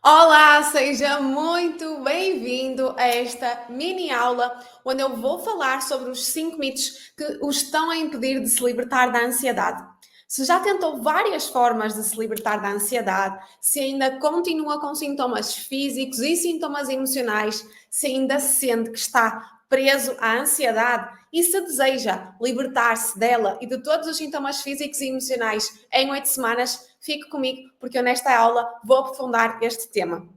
Olá, seja muito bem-vindo a esta mini aula onde eu vou falar sobre os 5 mitos que o estão a impedir de se libertar da ansiedade. Se já tentou várias formas de se libertar da ansiedade, se ainda continua com sintomas físicos e sintomas emocionais, se ainda sente que está preso à ansiedade e se deseja libertar-se dela e de todos os sintomas físicos e emocionais em 8 semanas, fique comigo porque eu nesta aula vou aprofundar este tema.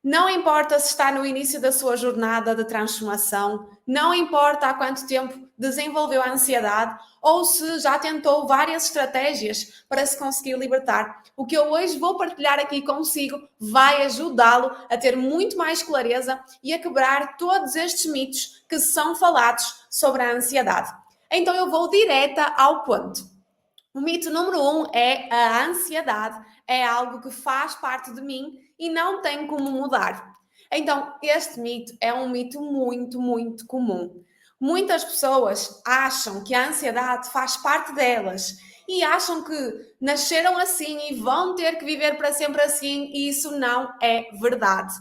Não importa se está no início da sua jornada de transformação, não importa há quanto tempo desenvolveu a ansiedade ou se já tentou várias estratégias para se conseguir libertar. O que eu hoje vou partilhar aqui consigo vai ajudá-lo a ter muito mais clareza e a quebrar todos estes mitos que são falados sobre a ansiedade. Então eu vou direta ao ponto. O mito número 1 é a ansiedade é algo que faz parte de mim e não tem como mudar. Então, este mito é um mito muito comum. Muitas pessoas acham que a ansiedade faz parte delas e acham que nasceram assim e vão ter que viver para sempre assim, e isso não é verdade.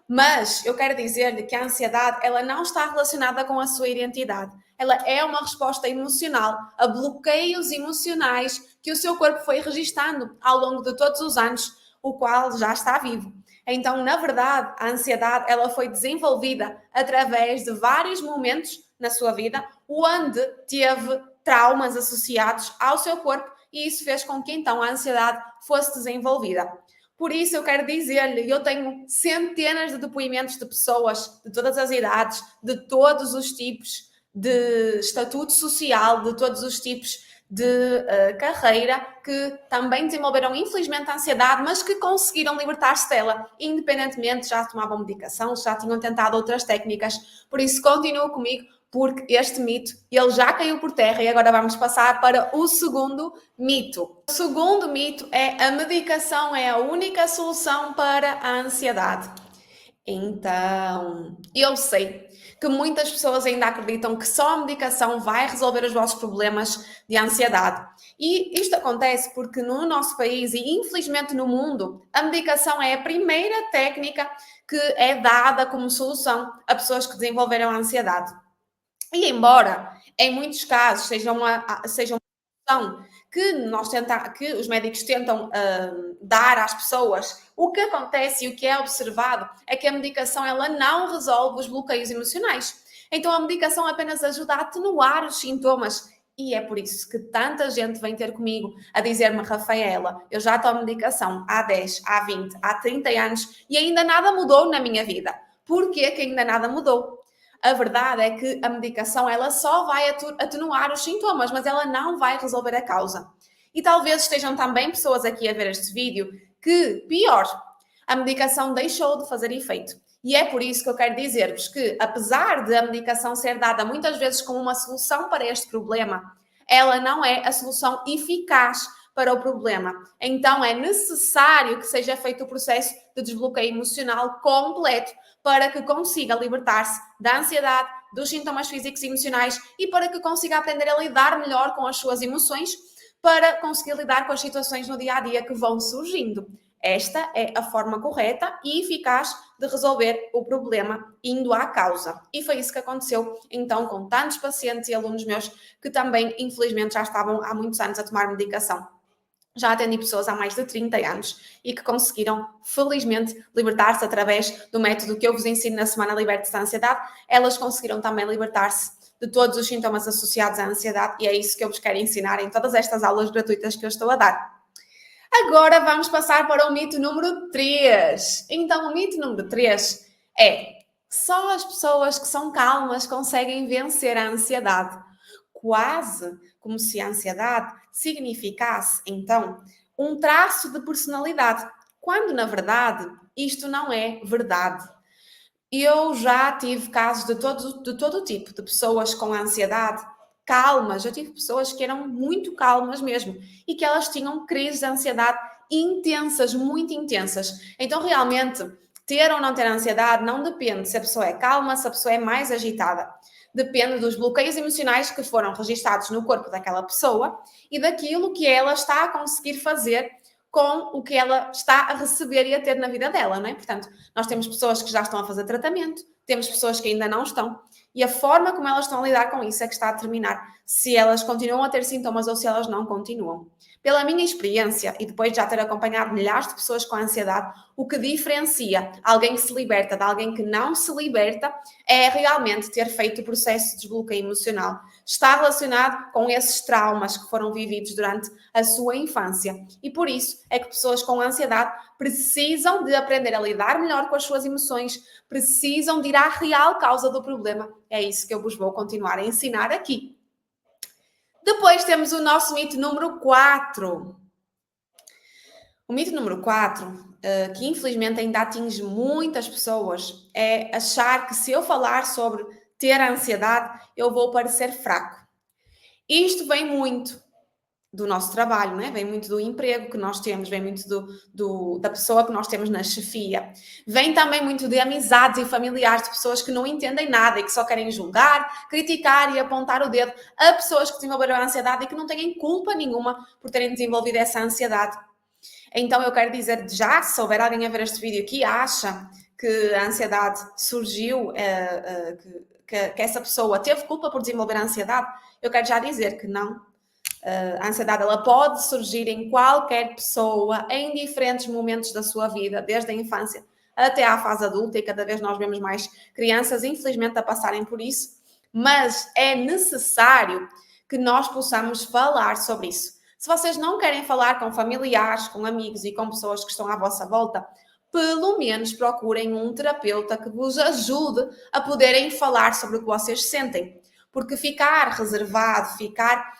Mas eu quero dizer-lhe que a ansiedade ela não está relacionada com a sua identidade. Ela é uma resposta emocional a bloqueios emocionais que o seu corpo foi registando ao longo de todos os anos, o qual já está vivo. Então, na verdade, a ansiedade ela foi desenvolvida através de vários momentos na sua vida, onde teve traumas associados ao seu corpo e isso fez com que então a ansiedade fosse desenvolvida. Por isso, eu quero dizer-lhe, eu tenho centenas de depoimentos de pessoas de todas as idades, de todos os tipos de estatuto social, de todos os tipos de carreira, que também desenvolveram, infelizmente, a ansiedade, mas que conseguiram libertar-se dela, independentemente já tomavam medicação, já tinham tentado outras técnicas. Por isso, continua comigo, porque este mito, ele já caiu por terra e agora vamos passar para o segundo mito. O segundo mito é a medicação é a única solução para a ansiedade. Então, eu sei que muitas pessoas ainda acreditam que só a medicação vai resolver os vossos problemas de ansiedade. E isto acontece porque no nosso país e infelizmente no mundo, a medicação é a primeira técnica que é dada como solução a pessoas que desenvolveram a ansiedade. E embora em muitos casos seja uma solução que os médicos tentam dar às pessoas, o que acontece e o que é observado é que a medicação ela não resolve os bloqueios emocionais. Então a medicação apenas ajuda a atenuar os sintomas. E é por isso que tanta gente vem ter comigo a dizer-me, Rafaela, eu já tomo medicação há 10, há 20, há 30 anos e ainda nada mudou na minha vida. Porquê que ainda nada mudou? A verdade é que a medicação ela só vai atenuar os sintomas, mas ela não vai resolver a causa. E talvez estejam também pessoas aqui a ver este vídeo que, pior, a medicação deixou de fazer efeito. E é por isso que eu quero dizer-vos que, apesar de a medicação ser dada muitas vezes como uma solução para este problema, ela não é a solução eficaz para o problema. Então é necessário que seja feito o processo de desbloqueio emocional completo para que consiga libertar-se da ansiedade, dos sintomas físicos e emocionais e para que consiga aprender a lidar melhor com as suas emoções, para conseguir lidar com as situações no dia a dia que vão surgindo. Esta é a forma correta e eficaz de resolver o problema indo à causa. E foi isso que aconteceu então com tantos pacientes e alunos meus que também, infelizmente, já estavam há muitos anos a tomar medicação. Já atendi pessoas há mais de 30 anos e que conseguiram, felizmente, libertar-se através do método que eu vos ensino na Semana Liberte-se da Ansiedade. Elas conseguiram também libertar-se de todos os sintomas associados à ansiedade e é isso que eu vos quero ensinar em todas estas aulas gratuitas que eu estou a dar. Agora vamos passar para o mito número 3. Então, o mito número 3 é: só as pessoas que são calmas conseguem vencer a ansiedade. Quase como se a ansiedade significasse, então, um traço de personalidade, quando na verdade isto não é verdade. Eu já tive casos de todo tipo, de pessoas com ansiedade calmas. Eu tive pessoas que eram muito calmas mesmo e que elas tinham crises de ansiedade intensas, muito intensas. Então, realmente, ter ou não ter ansiedade não depende se a pessoa é calma, se a pessoa é mais agitada. Depende dos bloqueios emocionais que foram registados no corpo daquela pessoa e daquilo que ela está a conseguir fazer com o que ela está a receber e a ter na vida dela, não é? Portanto, nós temos pessoas que já estão a fazer tratamento, temos pessoas que ainda não estão, e a forma como elas estão a lidar com isso é que está a determinar se elas continuam a ter sintomas ou se elas não continuam. Pela minha experiência, e depois de já ter acompanhado milhares de pessoas com ansiedade, o que diferencia alguém que se liberta de alguém que não se liberta é realmente ter feito o processo de desbloqueio emocional. Está relacionado com esses traumas que foram vividos durante a sua infância. E por isso é que pessoas com ansiedade precisam de aprender a lidar melhor com as suas emoções, precisam de ir à real causa do problema. É isso que eu vos vou continuar a ensinar aqui. Depois temos o nosso mito número 4. O mito número 4, que infelizmente ainda atinge muitas pessoas, é achar que se eu falar sobre ter ansiedade, eu vou parecer fraco. Isto vem muito do nosso trabalho, não é? Vem muito do emprego que nós temos, vem muito da pessoa que nós temos na chefia. Vem também muito de amizades e familiares, de pessoas que não entendem nada e que só querem julgar, criticar e apontar o dedo a pessoas que desenvolveram a ansiedade e que não têm culpa nenhuma por terem desenvolvido essa ansiedade. Então eu quero dizer já, se houver alguém a ver este vídeo aqui acha que a ansiedade surgiu, que essa pessoa teve culpa por desenvolver a ansiedade, eu quero já dizer que não. A ansiedade ela pode surgir em qualquer pessoa, em diferentes momentos da sua vida, desde a infância até à fase adulta, e cada vez nós vemos mais crianças, infelizmente, a passarem por isso, mas é necessário que nós possamos falar sobre isso. Se vocês não querem falar com familiares, com amigos e com pessoas que estão à vossa volta, pelo menos procurem um terapeuta que vos ajude a poderem falar sobre o que vocês sentem. Porque ficar reservado, ficar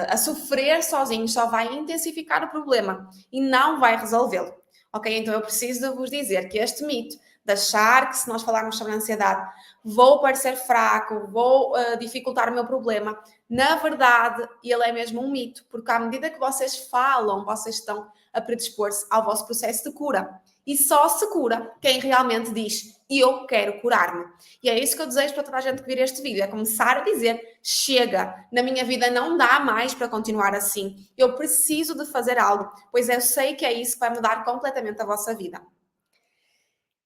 a sofrer sozinho só vai intensificar o problema e não vai resolvê-lo. Ok? Então eu preciso de vos dizer que este mito de achar que se nós falarmos sobre ansiedade vou parecer fraco, vou dificultar o meu problema, na verdade ele é mesmo um mito, porque à medida que vocês falam, vocês estão a predispor-se ao vosso processo de cura. E só se cura quem realmente diz, eu quero curar-me. E é isso que eu desejo para toda a gente que vir este vídeo, é começar a dizer, chega, na minha vida não dá mais para continuar assim, eu preciso de fazer algo, pois eu sei que é isso que vai mudar completamente a vossa vida.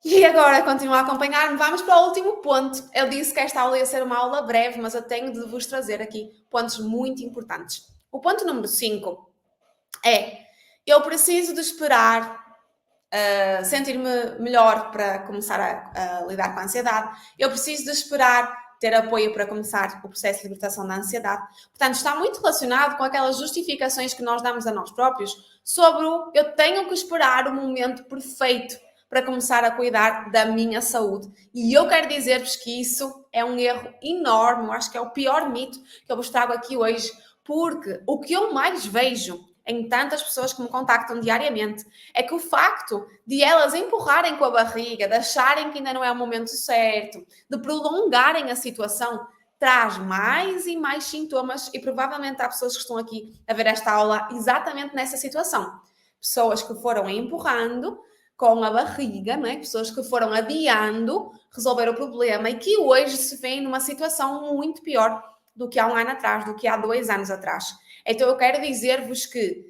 E agora, continuar a acompanhar-me, vamos para o último ponto. Eu disse que esta aula ia ser uma aula breve, mas eu tenho de vos trazer aqui pontos muito importantes. O ponto número 5 é, eu preciso de esperar sentir-me melhor para começar a lidar com a ansiedade. Eu preciso de esperar ter apoio para começar o processo de libertação da ansiedade. Portanto, está muito relacionado com aquelas justificações que nós damos a nós próprios sobre o eu tenho que esperar o momento perfeito para começar a cuidar da minha saúde. E eu quero dizer-vos que isso é um erro enorme, eu acho que é o pior mito que eu vos trago aqui hoje, porque o que eu mais vejo em tantas pessoas que me contactam diariamente, é que o facto de elas empurrarem com a barriga, de acharem que ainda não é o momento certo, de prolongarem a situação, traz mais e mais sintomas e provavelmente há pessoas que estão aqui a ver esta aula exatamente nessa situação. Pessoas que foram empurrando com a barriga, não é? Pessoas que foram adiando resolver o problema e que hoje se veem numa situação muito pior do que há um ano atrás, do que há 2 anos atrás. Então eu quero dizer-vos que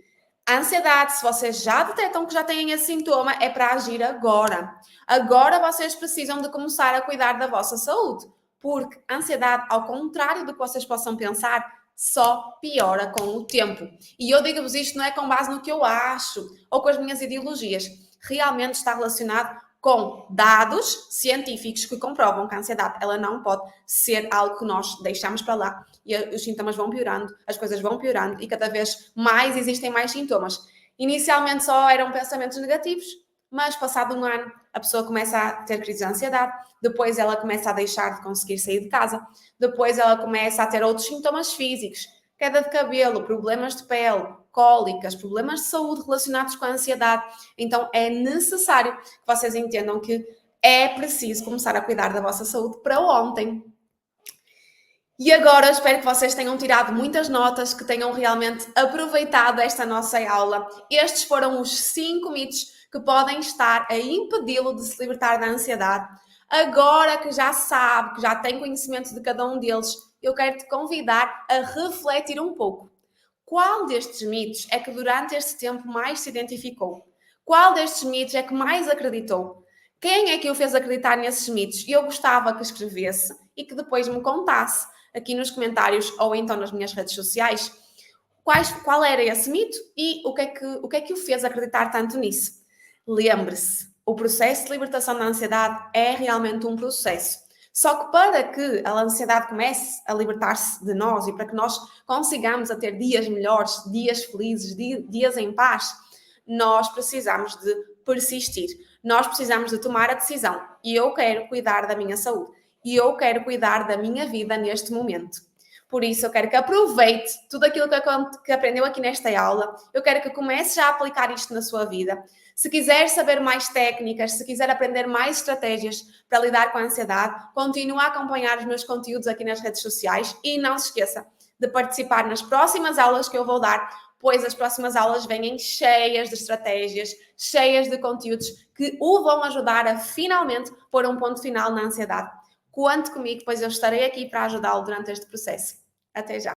a ansiedade, se vocês já detectam que já têm esse sintoma, é para agir agora. Agora vocês precisam de começar a cuidar da vossa saúde, porque a ansiedade, ao contrário do que vocês possam pensar, só piora com o tempo. E eu digo-vos isto não é com base no que eu acho ou com as minhas ideologias. Realmente está relacionado com dados científicos que comprovam que a ansiedade ela não pode ser algo que nós deixamos para lá e os sintomas vão piorando, as coisas vão piorando e cada vez mais existem mais sintomas. Inicialmente só eram pensamentos negativos, mas passado um ano a pessoa começa a ter crise de ansiedade, depois ela começa a deixar de conseguir sair de casa, depois ela começa a ter outros sintomas físicos, queda de cabelo, problemas de pele, cólicas, problemas de saúde relacionados com a ansiedade. Então é necessário que vocês entendam que é preciso começar a cuidar da vossa saúde para ontem. E agora espero que vocês tenham tirado muitas notas, que tenham realmente aproveitado esta nossa aula. Estes foram os 5 mitos que podem estar a impedi-lo de se libertar da ansiedade. Agora que já sabe, que já tem conhecimento de cada um deles, eu quero te convidar a refletir um pouco. Qual destes mitos é que durante este tempo mais se identificou? Qual destes mitos é que mais acreditou? Quem é que o fez acreditar nesses mitos? E eu gostava que escrevesse e que depois me contasse aqui nos comentários ou então nas minhas redes sociais qual era esse mito e o que é que o fez acreditar tanto nisso. Lembre-se, o processo de libertação da ansiedade é realmente um processo. Só que para que a ansiedade comece a libertar-se de nós e para que nós consigamos a ter dias melhores, dias felizes, dias em paz, nós precisamos de persistir. Nós precisamos de tomar a decisão. E eu quero cuidar da minha saúde. E eu quero cuidar da minha vida neste momento. Por isso, eu quero que aproveite tudo aquilo que aprendeu aqui nesta aula. Eu quero que comece já a aplicar isto na sua vida. Se quiser saber mais técnicas, se quiser aprender mais estratégias para lidar com a ansiedade, continue a acompanhar os meus conteúdos aqui nas redes sociais e não se esqueça de participar nas próximas aulas que eu vou dar, pois as próximas aulas vêm cheias de estratégias, cheias de conteúdos que o vão ajudar a finalmente pôr um ponto final na ansiedade. Conte comigo, pois eu estarei aqui para ajudá-lo durante este processo. Até já!